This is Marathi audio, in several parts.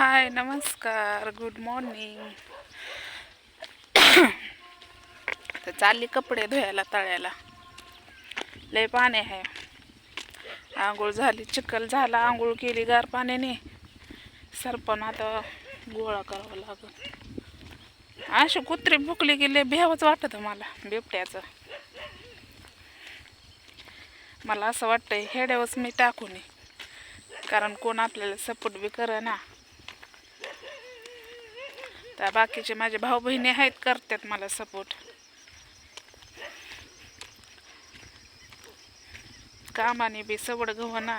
हाय नमस्कार गुड मॉर्निंग. तर चालली कपडे धुवायला तळ्याला. लय पाणी आहे. आंघोळ झाली, चिखल झाला, आंघोळ केली गार पाण्याने. सरपण आता गोळा करावा लागल. अशी कुत्री भुकली की लय भ्यावच वाटत मला बिबट्याचं. मला असं वाटतंय हेड्यावच मी टाकू नये, कारण कोण आपल्याला सपोर्ट बी करे ना. तर बाकीचे माझे भाऊ बहिणी आहेत, करतात मला सपोर्ट. कामाने बी सवड गव्हा,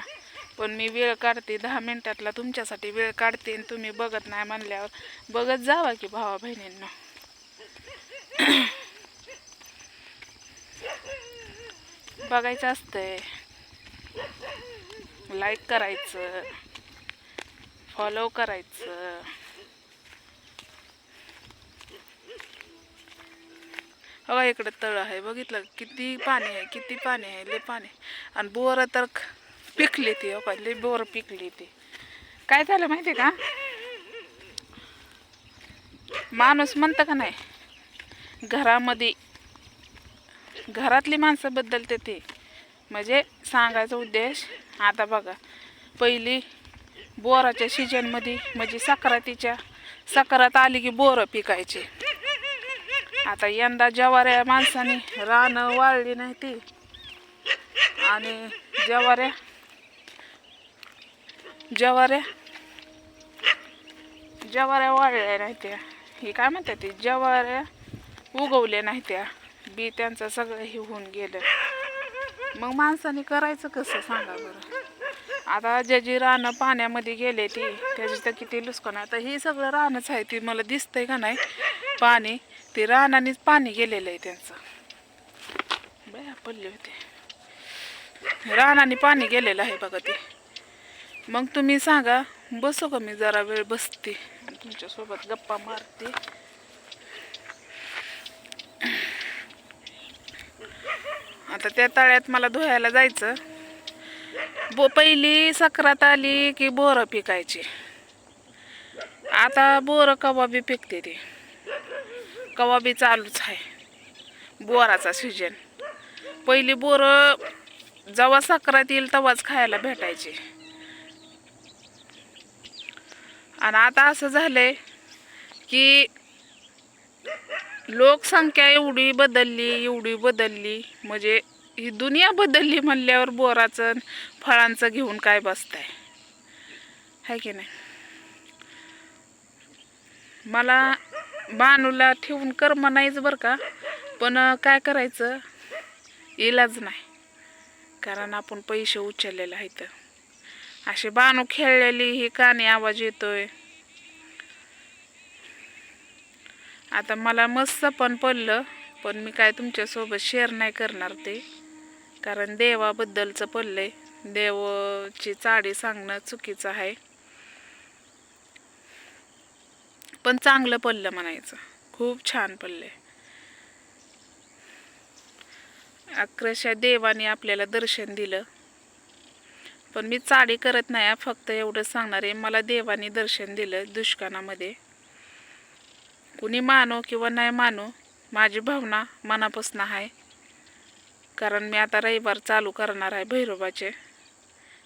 पण मी वेळ काढते 10 मिनिटातला तुमच्यासाठी वेळ काढते. आणि तुम्ही बघत नाही म्हणल्यावर बघत जावा की भावा बहिणींना. बघायचं असतंय, लाईक करायचं, फॉलो करायचं. हो इकडे तळ आहे, बघितलं किती पाणी आहे, किती पाणी आहे, लय पाणी. आणि बोरं तर पिकली ती, हो का लय बोरं पिकली ती. काय झालं माहिती का, माणूस म्हणतं का नाही घरामध्ये घरातली माणसं बदलते ते. म्हणजे सांगायचा उद्देश, आता बघा पहिली बोराच्या सीजनमध्ये म्हणजे सकरात आली की बोरं पिकायची. आता यंदा जवाऱ्या माणसाने रानं वाळली नाही ती, आणि जवाऱ्या वाळल्या नाही त्या. हे काय म्हणतात ते, जवाऱ्या उगवल्या नाही त्या, बी त्यांचं सगळं हे होऊन गेलं. मग माणसाने करायचं कसं सांगा बरं. आता ज्याची रानं पाण्यामध्ये गेले ती त्याची तर किती नुकसान. आता हे सगळं रानच आहे, ती मला दिसतंय का नाही पाणी, ते रानानेच पाणी गेलेलं आहे त्यांचं. बया पडले होते, रानाने पाणी गेलेलं आहे बघा ते. मग तुम्ही सांगा, बसू का मी जरा वेळ बसते तुमच्यासोबत गप्पा मारते. आता त्या तळ्यात मला धुवायला जायचं. पहिली सकरात आली की बोरं पिकायची. आता बोरं कवा बी पिकते ते, कवा बी चालूच आहे बोराचा सीजन. पहिली बोरं जेव्हा सकरात येईल तेव्हाच खायला भेटायची. आणि आता असं झालंय की लोकसंख्या एवढी बदलली म्हणजे ही दुनिया बदलली म्हणल्यावर बोराचं फळांचं घेऊन काय बसताय, है की नाही. मला बानूला ठेवून कर्म नाहीच बरं का, पण काय करायचं, इलाज नाही, कारण आपण पैसे उचललेले आहेत. अशी बानू खेळलेली ही कानी आवाज येतोय. आता मला मस्त पण पडलं, पण मी काय तुमच्यासोबत शेअर नाही करणार ते, कारण देवाबद्दलचं पडलंय. देवाची चाडी सांगणं चुकीचं आहे, पण चांगलं पडलं म्हणायचं. खूप छान पडलंय. अक्षरशः देवाने आपल्याला दर्शन दिलं. पण मी चाडी करत नाही, फक्त एवढं सांगणार आहे, मला देवाने दर्शन दिलं दुष्काळामध्ये. कुणी मानो किंवा नाही मानो, माझी भावना मनापासून आहे. कारण मी आता रविवार चालू करणार आहे, भैरोबाचे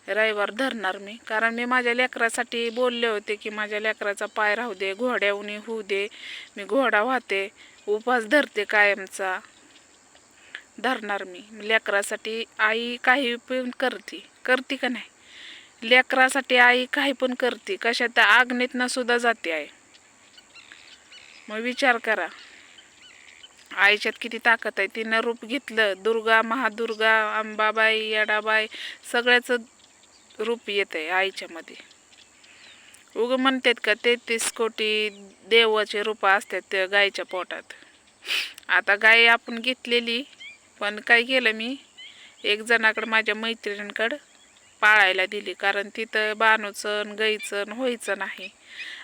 रविवार धरणार मी. कारण मी माझ्या लेकरासाठी बोलले होते की माझ्या लेकराचा पाय राहू दे, घोड्याउनी होऊ दे, मी घोडा वाहते, उपास धरते कायमचा. धरणार मी लेकरासाठी. आई काही पण करते का नाही, लेकरासाठी आई काही पण करते. कशात त्या आग्नेतनं सुद्धा जाते आहे. मग विचार करा, आईच्यात किती ताकद आहे. तिनं रूप घेतलं, दुर्गा, महादुर्गा, अंबाबाई, येडाबाई सगळ्याचं रूप येत आहे आईच्या मध्ये. उग म्हणतात का 33 कोटी देवाचे रूप असतात गायीच्या पोटात. आता गाय आपण घेतलेली, पण काय केलं मी, एक जणाकडं माझ्या मैत्रिणीकडं पाळायला दिली, कारण तिथं बानूचं गाईचं व्हायचं नाही.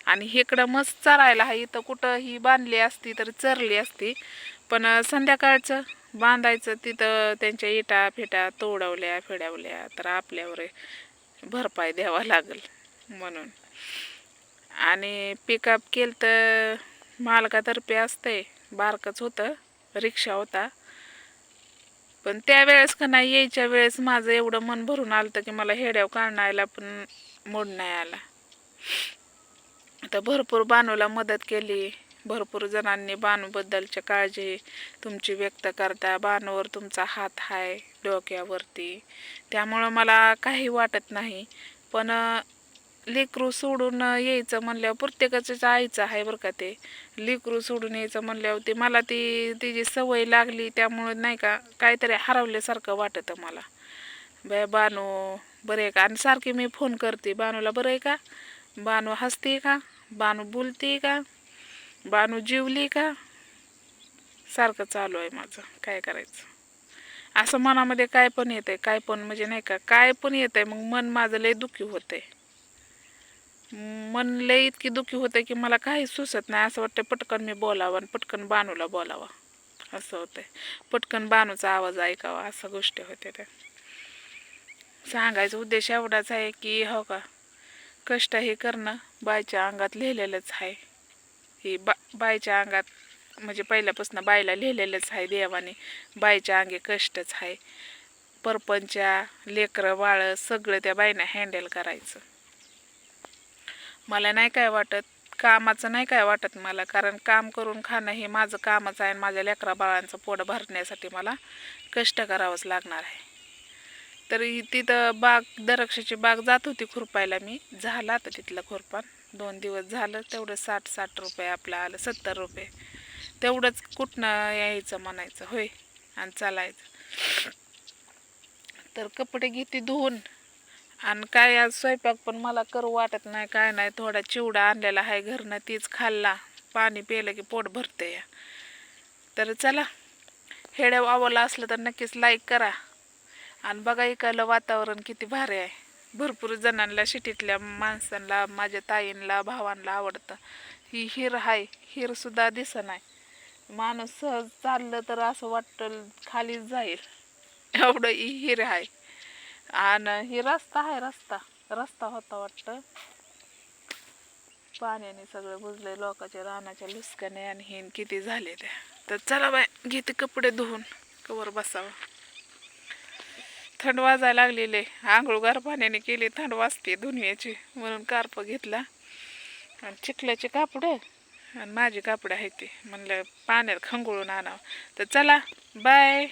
आणि इकडं मस्त चरायला आहे, इथं कुठं ही बांधली असती तर चरली असती, पण संध्याकाळचं बांधायचं तिथं त्यांच्या इटा फिटा तोडवल्या फिडवल्या तर आपल्यावर भरपाई द्यावा लागल म्हणून. आणि पिकअप केलं तर मालकातर्फे असते, बारकंच होतं, रिक्षा होता. पण त्यावेळेस का नाही, यायच्या वेळेस माझं एवढं मन भरून आलं की मला हेड्याव काढायला पण मूड नाही आला. आता भरपूर बानूला मदत केली, भरपूर जणांनी बानूबद्दलची काळजी तुमची व्यक्त करता. बानूवर तुमचा हात आहे डोक्यावरती, त्यामुळं मला काही वाटत नाही. पण लेकरू सोडून यायचं म्हणल्यावर प्रत्येकाचंच आईचं आहे बरं का. ते लेकरू सोडून यायचं म्हणल्यावर ते मला तिची सवय लागली, त्यामुळं नाही का काहीतरी हरवल्यासारखं वाटतं मला. बानू बरं आहे का? आणि सारखी मी फोन करते, बानूला बरं आहे का, बानू हसते का, बानू बोलते का, बानू जेवली का, सारखं चालू आहे माझं. काय करायचं, असं मनामध्ये काय पण येतंय, काय पण म्हणजे नाही का, काय पण येतंय. मग मन माझं लय दुःखी होतंय, मन लय इतकी दुःखी होतंय की मला काही सुचत नाही. असं वाटतं पटकन मी बोलावं आणि पटकन बानूला बोलावं, असं होतंय. पटकन बानूचा आवाज ऐकावा, असं गोष्टी होते. त्या सांगायचा उद्देश एवढाच आहे की हो का, कष्ट हे करणं बायच्या अंगात लिहिलेलंच आहे. ही बायच्या अंगात म्हणजे पहिल्यापासून बायला लिहिलेलंच आहे देवाने, बायच्या अंगी कष्टच आहे. परपंचा लेकरं बाळ सगळं त्या बाईनं हँडल करायचं. मला नाही काय वाटत, कामाचं नाही काय वाटत मला, कारण काम करून खाणं हे माझं कामच आहे. माझ्या लेकरा बाळांचं पोट भरण्यासाठी मला कष्ट करावंच लागणार आहे. तरी तिथं द्राक्षाची बाग जात होती खुरपायला मी, झालं आता तिथलं खुरपान 2 दिवस झालं. तेवढं 60 रुपये आपलं आलं, 70 रुपये. तेवढंच कुठनं यायचं म्हणायचं होय आणि चालायचं. तर कपडे घेते धुवून, आणि काय आज स्वयंपाक पण मला करू वाटत नाही, काय नाही. थोडा चिवडा आणलेला आहे घरनं, तीच खाल्ला. पाणी प्यायलं की पोट भरते या. तर चला, हेड्याव आवडलं असलं तर नक्कीच लाईक करा. आणि बघा इकडलं वातावरण किती भारी आहे. भरपूर जणांना, सिटीतल्या माणसांना, माझ्या ताईंना, भावांना आवडतं. ही हिर आहे, हिरसुद्धा दिसत नाही. माणूस सहज चाललं तर असं वाटतं खालीच जाईल, एवढं ही हिर आहे. आणि ही रस्ता आहे, रस्ता होता वाटतं. पाण्याने सगळं बुजले, लोकांच्या रानाच्या लुसकाने आणि हे किती झाले त्या. तर चला बाय, घेते कपडे धुवून, कवर बसावं. थंड वाजायला लागलेले, आंघोळ गार पाण्याने केली, थंड वाजते धुण्याची, म्हणून कार्प घेतला. आणि चिखल्याचे कापडे आणि माझी कापडे आहेत ते म्हणलं पाण्यात खंगोळून आणावं. तर चला बाय.